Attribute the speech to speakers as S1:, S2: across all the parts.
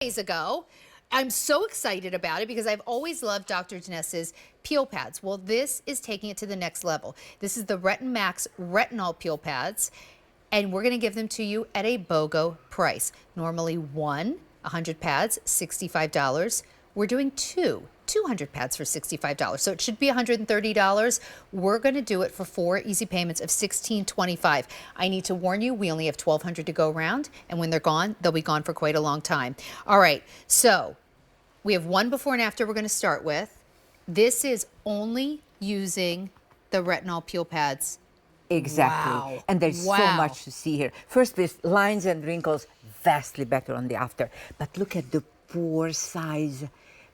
S1: Days ago. I'm so excited about it because I've always loved Dr. Denese's Peel Pads. Well, this is taking it to the next level. This is the RetinMax Retinol Peel Pads, and we're going to give them to you at a BOGO price. Normally 100 pads, $65. We're doing 200 pads for $65. So it should be $130. We're going to do it for 4 easy payments of $16.25. I need to warn you, we only have 1,200 to go around, and when they're gone, they'll be gone for quite a long time. All right, so we have one before and after we're going to start with. This is only using the retinol peel pads.
S2: Exactly.
S1: Wow.
S2: And there's so much to see here. First, with lines and wrinkles, vastly better on the after. But look at the pore size.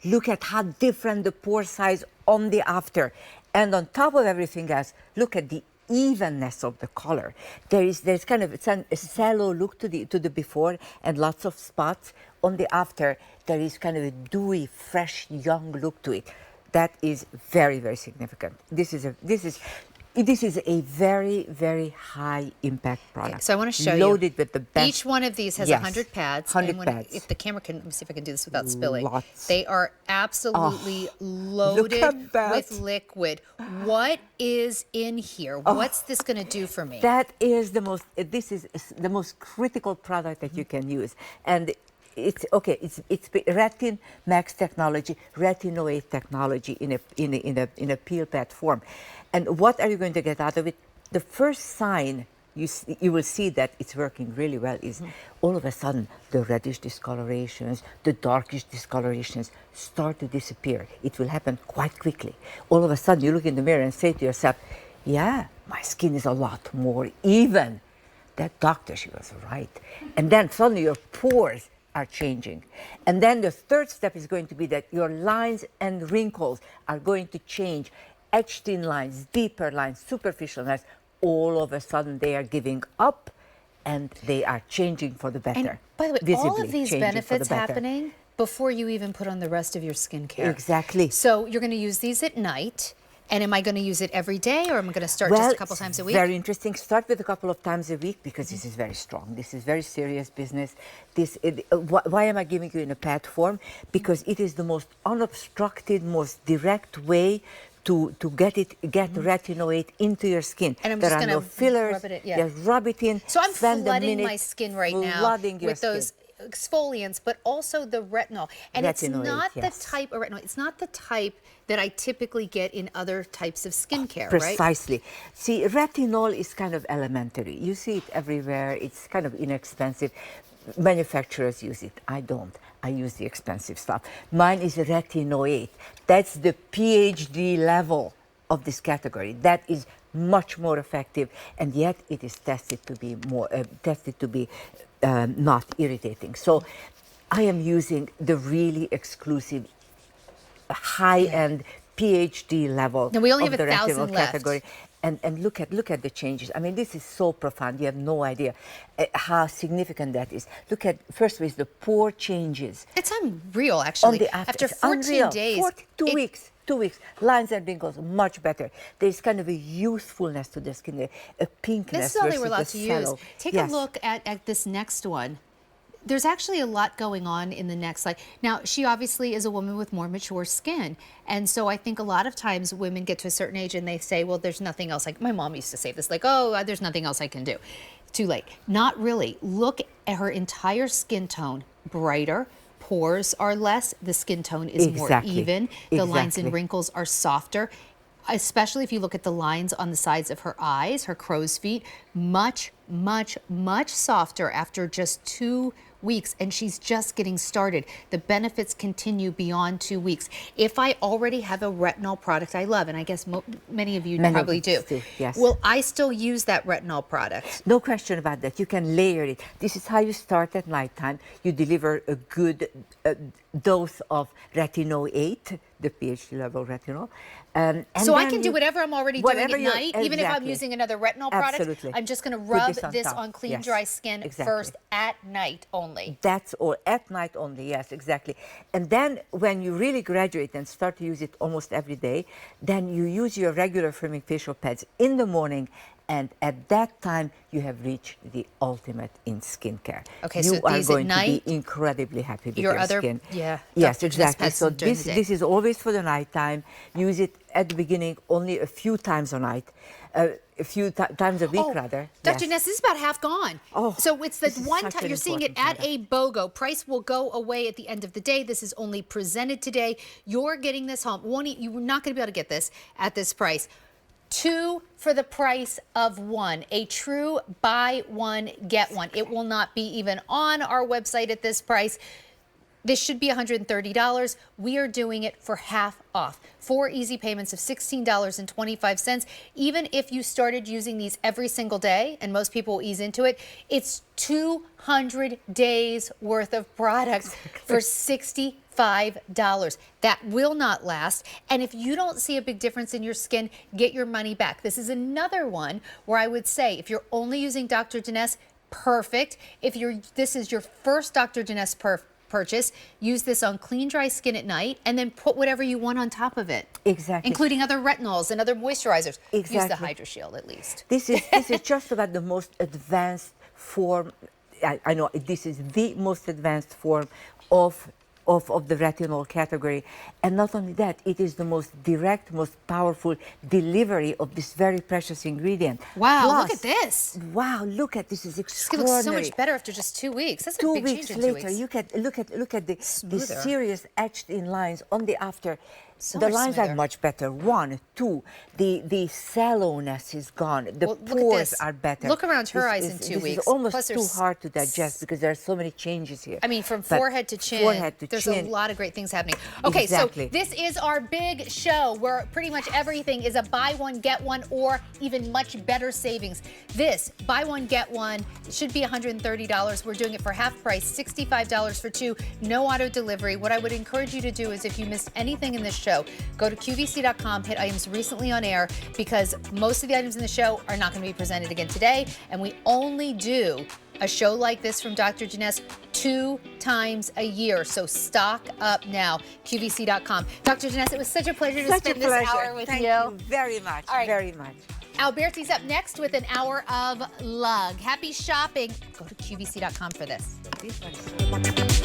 S2: Look at how different the pore size on the after. And on top of everything else, look at the evenness of the color. There's kind of a sallow look to the before and lots of spots. On the after, there is kind of a dewy, fresh, young look to it. That is very, very significant. This is a very, very high impact product.
S1: Okay, so I want to show you.
S2: Loaded with the best.
S1: Each one of these has
S2: Yes,
S1: 100 pads.
S2: 100
S1: and
S2: pads.
S1: If the camera can, let me see if I can do this without spilling.
S2: Lots.
S1: They are absolutely loaded
S2: at that.
S1: with liquid. What is in here? What's this going to do for me?
S2: That is the most. This is the most critical product that you can use, and it's okay. It's RetinMax technology, retinoate technology in a peel pad form. And what are you going to get out of it? The first sign you will see that it's working really well is all of a sudden the reddish discolorations, the darkish discolorations start to disappear. It will happen quite quickly. All of a sudden you look in the mirror and say to yourself, yeah, my skin is a lot more even. That doctor, she was right. And then suddenly your pores are changing. And then the third step is going to be that your lines and wrinkles are going to change. Etched in lines, deeper lines, superficial lines, all of a sudden they are giving up and they are changing for the better.
S1: And by the way, all of
S2: Visibly
S1: these
S2: changing for the
S1: benefits
S2: better.
S1: happening before you even put on the rest of your skincare.
S2: Exactly.
S1: So you're going to use these at night. And am I going to use it every day, or am I going to start just a couple times a week?
S2: Very interesting. Start with a couple of times a week because this is very strong. This is very serious business. Why am I giving you in a pad form? Because it is the most unobstructed, most direct way to get retinoate into your skin.
S1: And I'm
S2: there
S1: just
S2: are
S1: going
S2: no
S1: to
S2: fillers.
S1: rub it in.
S2: Just rub it in.
S1: So I'm
S2: spend a
S1: flooding
S2: minute
S1: my skin right now
S2: flooding your
S1: with those exfoliants, but also the retinol. And it's
S2: Retinoate,
S1: not
S2: yes.
S1: the type of retinol. It's not the type that I typically get in other types of skincare, right?
S2: Precisely. See, retinol is kind of elementary. You see it everywhere. It's kind of inexpensive. Manufacturers use it. I don't. I use the expensive stuff. Mine is retinoate. That's the PhD level of this category. That is much more effective, and yet it is tested to be not irritating. So I am using the really exclusive high-end PhD level
S1: Now we only
S2: of
S1: have
S2: the
S1: 1,000
S2: retinol
S1: left.
S2: category. And look at the changes. I mean, this is so profound. You have no idea how significant that is. Look at, first with the pore changes.
S1: It's unreal, actually.
S2: On the after,
S1: After
S2: it's
S1: 14
S2: unreal.
S1: days.
S2: 2 weeks. Lines and wrinkles, much better. There's kind of a youthfulness to the skin, a pinkness.
S1: This is all they were
S2: versus
S1: allowed
S2: the
S1: to use.
S2: sallow.
S1: Take
S2: Yes.
S1: a look at this next one. There's actually a lot going on in the next slide. Now, she obviously is a woman with more mature skin. And so I think a lot of times women get to a certain age and they say, well, there's nothing else. Like my mom used to say this, like, oh, there's nothing else I can do. Too late. Not really. Look at her entire skin tone, brighter. Pores are less. The skin tone is more even. The lines and wrinkles are softer. Especially if you look at the lines on the sides of her eyes, her crow's feet, much, much, much softer after just 2 weeks, and she's just getting started. The benefits continue beyond 2 weeks. If I already have a retinol product I love, and I guess many of you probably do,
S2: yes.
S1: will I still use that retinol product?
S2: No question about that. You can layer it. This is how you start at nighttime. You deliver a good dose of retinoate, the PhD level retinol. And
S1: so I can do whatever I'm already doing at night, even if I'm
S2: exactly.
S1: using another retinol product.
S2: Absolutely.
S1: I'm just going to
S2: Put
S1: rub
S2: this on
S1: this
S2: top.
S1: on clean,
S2: Yes.
S1: dry skin
S2: Exactly.
S1: first at night only.
S2: That's all, at night only, yes, exactly. And then when you really graduate and start to use it almost every day, then you use your regular firming facial pads in the morning And at that time, you have reached the ultimate in skincare.
S1: Okay,
S2: you
S1: so
S2: are
S1: these at
S2: going to
S1: night,
S2: be incredibly happy with
S1: your
S2: your
S1: other,
S2: skin.
S1: yeah,
S2: Yes,
S1: Dr. Denese
S2: exactly.
S1: pads
S2: So
S1: during the day.
S2: this is always for the nighttime. Use it at the beginning only a few times a night, a few times a week rather.
S1: Dr.
S2: Yes.
S1: Ness, this is about half gone.
S2: Oh,
S1: so it's the
S2: this is
S1: one
S2: such
S1: time
S2: an
S1: you're seeing it
S2: important
S1: at a BOGO. Price will go away at the end of the day. This is only presented today. You're getting this home. You're not going to be able to get this at this price. 2 for the price of 1. A true buy one, get one. It will not be even on our website at this price. This should be $130. We are doing it for half off. 4 easy payments of $16.25. Even if you started using these every single day, and most people will ease into it, it's 200 days worth of products for $65. That will not last. And if you don't see a big difference in your skin, get your money back. This is another one where I would say if you're only using Dr. Denese, perfect. If this is your first Dr. Denese purchase, use this on clean, dry skin at night, and then put whatever you want on top of it.
S2: Exactly.
S1: Including other retinols and other moisturizers.
S2: Exactly.
S1: Use the Hydro Shield at least.
S2: This is just about the most advanced form. I know this is the most advanced form of the retinol category. And not only that, it is the most direct, most powerful delivery of this very precious ingredient.
S1: Wow,
S2: Plus,
S1: look at this.
S2: Wow, look at this. Is extraordinary.
S1: It looks so much better after just 2 weeks. That's a big change in 2 weeks.
S2: 2 weeks later, look at the serious etched in lines on the after.
S1: So
S2: the
S1: much
S2: lines
S1: smoother.
S2: are much better. 1, 2, the sallowness is gone. The
S1: Well, look at
S2: pores
S1: this.
S2: are better.
S1: Look around her
S2: This
S1: eyes
S2: is-
S1: in 2
S2: this
S1: weeks.
S2: is almost
S1: Plus
S2: too
S1: there's
S2: hard to digest because there are so many changes here.
S1: I mean, from
S2: But
S1: forehead to chin, there's
S2: chin.
S1: a lot of great things happening. Okay,
S2: Exactly.
S1: so this is our big show where pretty much everything is a buy one, get one, or even much better savings. This, buy one, get one, should be $130. We're doing it for half price, $65 for 2, no auto delivery. What I would encourage you to do is if you missed anything in this show, go to QVC.com, hit items recently on air, because most of the items in the show are not going to be presented again today, and we only do a show like this from Dr. Denese 2 times a year. So stock up now. QVC.com. Dr. Denese, it was such a pleasure to spend this hour with
S2: Thank
S1: you.
S2: very much.
S1: All right.
S2: Very much.
S1: Alberti's up next with an hour of lug. Happy shopping. Go to QVC.com for this.
S2: This one is